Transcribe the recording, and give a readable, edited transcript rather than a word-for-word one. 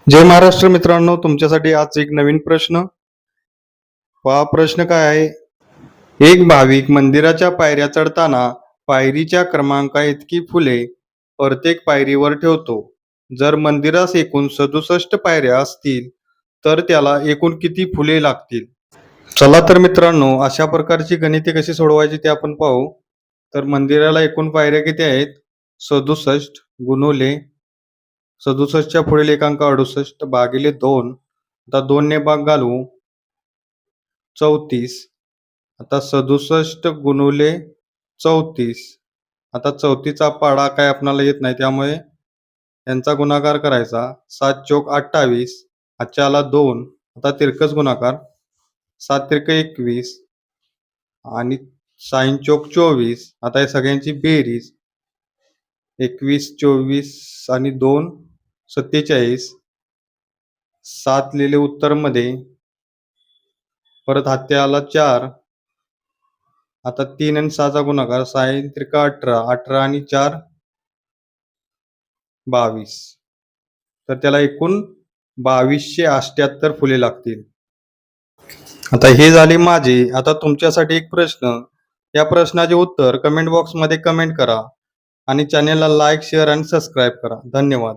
जय महाराष्ट्र मित्रांनो, तुमच्यासाठी आज एक नवीन प्रश्न. पहा प्रश्न काय आहे. एक भाविक मंदिराच्या पायऱ्या चढताना पायरीच्या क्रमांका इतकी फुले प्रत्येक पायरीवर ठेवतो. जर मंदिरास एकूण 67 पायऱ्या असतील तर त्याला एकूण किती फुले लागतील? चला तर मित्रांनो, अशा प्रकारची गणिते कशी सोडवायची ते आपण पाहू. तर मंदिराला एकूण पायऱ्या किती आहेत? 67 गुणुले 67च्या पुढील एक अंक 68 भागिले 2. आता 2 ने भाग घालू 34. आता 67 गुणुले 34. आता 34चा पाढा काय आपणाला येत नाही, त्यामुळे यांचा गुणाकार करायचा. 7 चोक 28. हातच्या आला 2. आता तिरकस गुणाकार 7 तिरक 21 आणि 6 चोक 24. आता या सगळ्यांची बेरीज 21 24 आणि 2 47. 7 लिहिले उत्तर मध्ये, परत हाती आला 4. आता 3 आणि 6चा गुणाकार 6 त्रिक 18. 18 आणि 4 22. तर त्याला एकूण 2278 फुले लागतील. आता हे झाले माझे. आता तुमच्यासाठी एक प्रश्न. या प्रश्नाचे उत्तर कमेंट बॉक्स मध्ये कमेंट करा आणि चॅनेलला लाईक, शेअर आणि सबस्क्राईब करा. धन्यवाद.